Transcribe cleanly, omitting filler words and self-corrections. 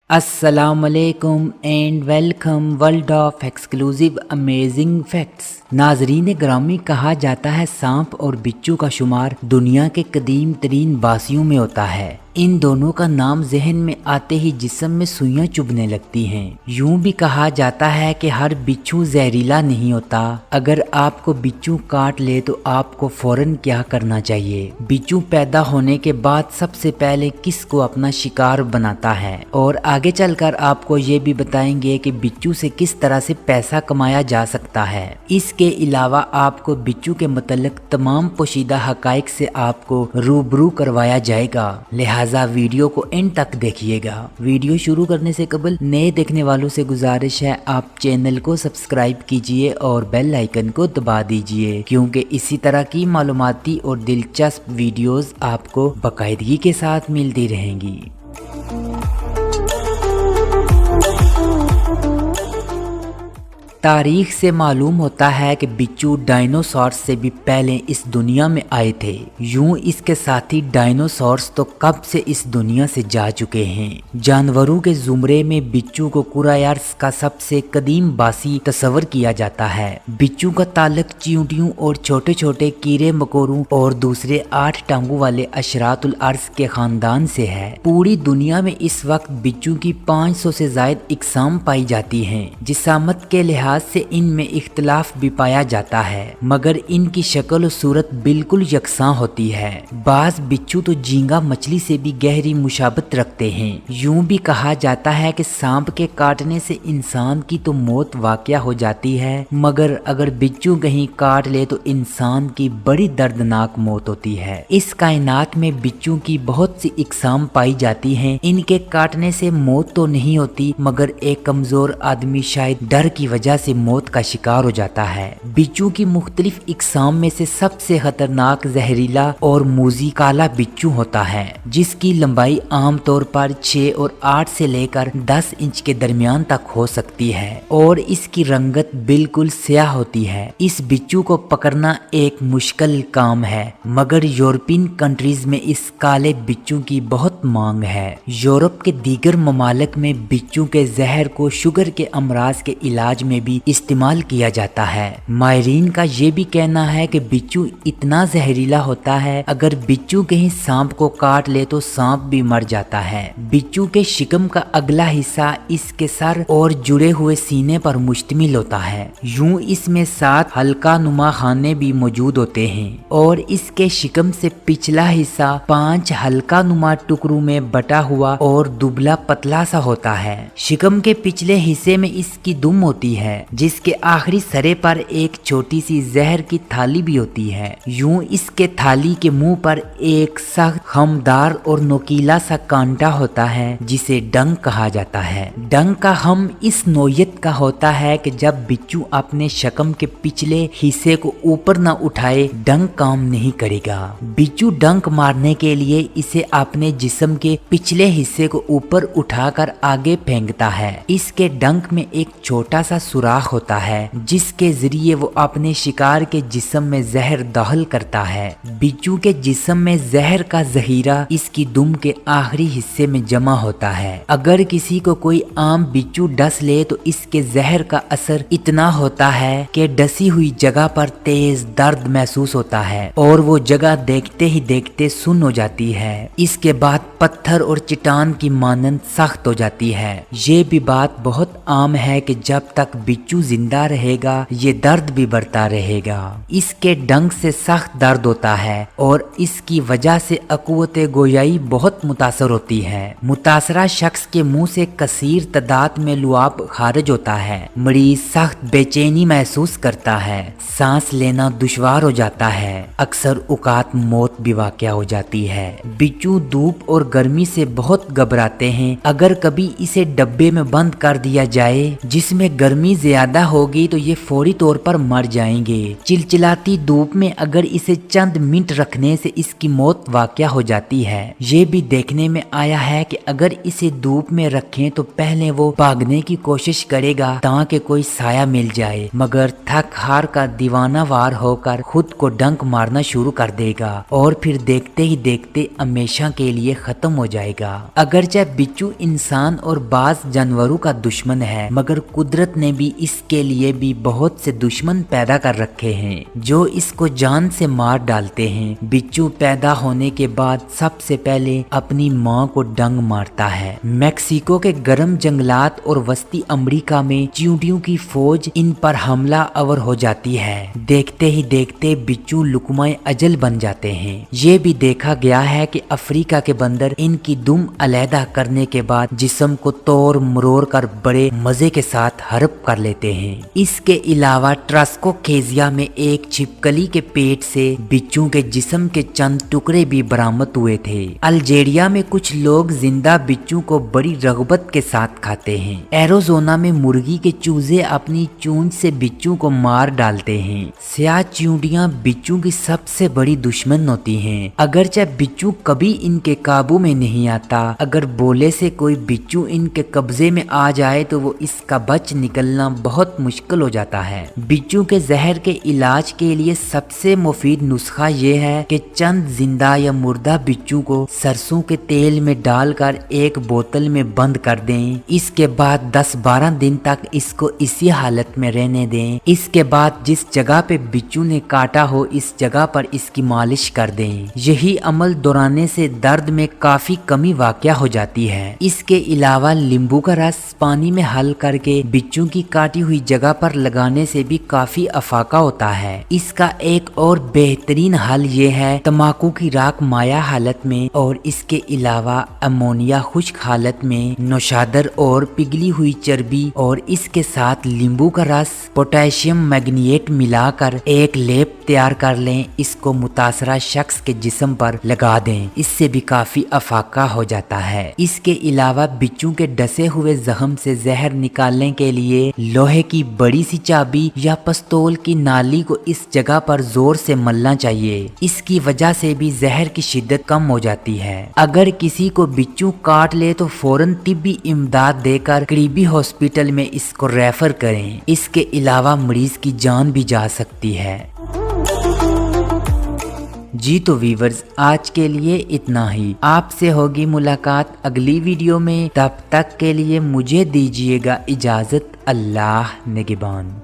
अस्सलाम वालेकुम and welcome world of exclusive amazing facts. नाजरीन ग्रामी, कहा जाता है सांप और बिच्छू का शुमार दुनिया के कदीम तरीन बासियों में होता है। इन दोनों का नाम जहन में आते ही जिस्म में सुइयां चुभने लगती हैं। यूं भी कहा जाता है कि हर बिच्छू जहरीला नहीं होता। अगर आपको बिच्छू काट ले तो आपको फौरन क्या करना चाहिए? बिच्छू पैदा होने के बाद सबसे पहले किसको अपना शिकार बनाता है, और आगे चलकर आपको ये भी बताएंगे कि बिच्छू से किस तरह से पैसा कमाया जा सकता है। इसके अलावा आपको बिच्छू के मतलब तमाम पोशीदा हकाइक से आपको रूबरू करवाया जाएगा, लिहाजा वीडियो को एंड तक देखिएगा। वीडियो शुरू करने से कबल नए देखने वालों से गुजारिश है आप चैनल को सब्सक्राइब कीजिए और बेल आइकन को दबा दीजिए, क्योंकि इसी तरह की मालूमाती और दिलचस्प वीडियोस आपको बाकायदगी के साथ मिलती रहेंगी। तारीख से मालूम होता है कि बिच्छू डायनासोर्स से भी पहले इस दुनिया में आए थे। यूं इसके साथी डायनासोर्स तो कब से इस दुनिया से जा चुके हैं। जानवरों के जुमरे में बिच्छू को कुरायर्स का सबसे कदीम बासी तस्वर किया जाता है। बिच्छू का ताल्लुक चींटियों और छोटे छोटे कीड़े मकोड़ों और दूसरे 8 टांगों वाले अशरातुल अर्ज के खानदान से है। पूरी दुनिया में इस वक्त बिच्छू की 500 से ज्यादा इकसाम पाई जाती हैं। जिसामत के लिहाज से इनमें इख्तलाफ भी पाया जाता है, मगर इनकी शक्ल और सूरत बिल्कुल यकसां होती है। बाज बिच्छू तो झींगा मछली से भी गहरी मुशाबत रखते हैं। यूं भी कहा जाता है कि सांप के काटने से इंसान की तो मौत वाक़या हो जाती है, मगर अगर बिच्छू कहीं काट ले तो इंसान की बड़ी दर्दनाक मौत होती है। इस कायनात में बिच्छू की बहुत सी इकसाम पाई जाती हैं। इनके काटने से मौत तो नहीं होती, मगर एक कमजोर आदमी शायद डर की वजह से मौत का शिकार हो जाता है। बिच्छू की मुख्तलिफ इकसाम में से सबसे खतरनाक जहरीला और मूजी काला बिच्छू होता है, जिसकी लंबाई आमतौर पर 6 और 8 से लेकर 10 इंच के दरमियान तक हो सकती है और इसकी रंगत बिल्कुल स्याह होती है। इस बिच्छू को पकड़ना एक मुश्किल काम है, मगर यूरोपियन कंट्रीज में इस काले बिच्छू की बहुत मांग है। यूरोप के दीगर ममालिक में बिच्छू के जहर को शुगर के अमराज के इलाज में भी इस्तेमाल किया जाता है। माहिरीन का ये भी कहना है कि बिच्छू इतना जहरीला होता है, अगर बिच्छू कहीं सांप को काट ले तो सांप भी मर जाता है। बिच्छू के शिकम का अगला हिस्सा इसके सर और जुड़े हुए सीने पर मुश्तमिल होता है। यूं इसमें 7 हल्का नुमा खाने भी मौजूद होते हैं और इसके शिकम से पिछला हिस्सा 5 हल्का नुमा टुकड़ों में बटा हुआ और दुबला पतला सा होता है। शिकम के पिछले हिस्से में इसकी दुम होती है, जिसके आखिरी सरे पर एक छोटी सी जहर की थाली भी होती है। यूं इसके थाली के मुंह पर एक सख्त खमदार और नोकीला सा कांटा होता है, जिसे डंक कहा जाता है। डंक का हम इस नोयत का होता है कि जब बिच्छू अपने शकम के पिछले हिस्से को ऊपर न उठाए, डंक काम नहीं करेगा। बिच्छू डंक मारने के लिए इसे अपने जिस्म के पिछले हिस्से को ऊपर उठाकर आगे फेंकता है। इसके डंक में एक छोटा सा सुराख होता है, जिसके जरिए वो अपने शिकार के जिस्म में जहर दाखिल करता है। बिच्छू के जिस्म में जहर का जहीरा इसकी दुम के आखिरी हिस्से में जमा होता है। अगर किसी को कोई आम बिच्छू डस ले तो इसके जहर का असर इतना होता है कि डसी हुई जगह पर तेज दर्द महसूस होता है और वो जगह देखते ही देखते सुन्न हो जाती है। इसके बाद पत्थर और चट्टान की मानंद सख्त हो जाती है। ये भी बात बहुत आम है कि जब तक बिच्छू जिंदा रहेगा ये दर्द भी बढ़ता रहेगा। इसके डंक से सख्त दर्द होता है और इसकी वजह से अकुवत गोयाई बहुत मुतासर होती है। मुतासरा शख्स के मुंह से कसीर तादाद में लुआब खारिज होता है। मरीज सख्त बेचैनी महसूस करता है, सांस लेना दुश्वार हो जाता है, अक्सर औकात मौत भी वाक़या हो जाती है। बिच्छू धूप और गर्मी से बहुत घबराते हैं। अगर कभी इसे डब्बे में बंद कर दिया जाए जिसमें गर्मी ज्यादा होगी तो ये फौरी तौर पर मर जाएंगे। चिलचिलाती धूप में अगर इसे चंद मिनट रखने से इसकी मौत वाक़या हो जाती है। ये भी देखने में आया है कि अगर इसे धूप में रखें तो पहले वो भागने की कोशिश करेगा ताकि कोई साया मिल जाए, मगर थक हार का दीवाना वार होकर खुद को डंक मारना शुरू कर देगा और फिर देखते ही देखते हमेशा के लिए खत्म हो जाएगा। अगरचे बिच्छू इंसान और बाज जानवरों का दुश्मन है, मगर कुदरत ने भी इसके लिए भी बहुत से दुश्मन पैदा कर रखे हैं जो इसको जान से मार डालते हैं। बिच्छू पैदा होने के बाद सबसे पहले अपनी माँ को डंक मारता है। मेक्सिको के गर्म जंगलात और वस्ती अमेरिका में चींटियों की फौज इन पर हमला आवर हो जाती है। देखते ही देखते बिच्छू लुकमाए अजल बन जाते हैं। ये भी देखा गया है कि अफ्रीका के बंदर इनकी दुम अलहदा करने के बाद जिस्म को तोड़ मरोड़ कर बड़े मजे के साथ हड़प कर लेते हैं। इसके अलावा ट्रास्कोकेजिया में एक छिपकली के पेट से बिच्छू के जिस्म के चंद टुकड़े भी बरामद हुए थे। अल्जीरिया में कुछ लोग जिंदा बिच्छू को बड़ी रगबत के साथ खाते हैं। एरोजोना में मुर्गी के चूजे अपनी चूंच से बिच्छू को मार डालते हैं। स्याह चींटियां बिच्छू की सबसे बड़ी दुश्मन होती हैं, अगरचे बिच्छू कभी इनके काबू में नहीं आता। अगर बोले से कोई बिच्छू इनके कब्जे में आ जाए तो वो इसका बच निकलना बहुत मुश्किल हो जाता है। बिच्छू के जहर के इलाज के लिए सबसे मुफीद नुस्खा ये है कि चंद जिंदा या मुर्दा बिच्छू को सरसों के तेल में डालकर एक बोतल में बंद कर दें। इसके बाद 10-12 दिन तक इसको इसी हालत में रहने दें। इसके बाद जिस जगह पे बिच्छू ने काटा हो इस जगह पर इसकी मालिश कर दें। यही अमल दोहराने से दर्द में काफी कमी वाक़या हो जाती है। इसके अलावा नींबू का रस पानी में हल करके बिच्छू की काटी हुई जगह पर लगाने से भी काफी अफाका होता है। इसका एक और बेहतरीन हल ये है तम्बाकू की राख माया हालत में और इसके अलावा अमोनिया खुश्क हालत में नौशादर और पिघली हुई चर्बी और इसके साथ नींबू का रस पोटेशियम मैग्नीएट मिलाकर एक लेप तैयार कर लें। इसको मुतासरा शख्स के जिस्म पर लगा दें, इससे भी काफी अफाका हो जाता है। इसके अलावा बिच्छू के डसे हुए जख्म से जहर निकालने के लिए लोहे की बड़ी सी चाबी या पिस्तौल की नाली को इस जगह पर जोर से मलना चाहिए। इसकी वजह से भी जहर की शिद्दत कम हो जाती है। अगर किसी को बिच्छू काट ले तो फौरन तिब्बी इमदाद देकर करीबी हॉस्पिटल में इसको रेफर करें। इसके अलावा मरीज की जान भी जा सकती है। जी तो वीवर्स, आज के लिए इतना ही। आपसे होगी मुलाकात अगली वीडियो में। तब तक के लिए मुझे दीजिएगा इजाजत। अल्लाह निगहबान।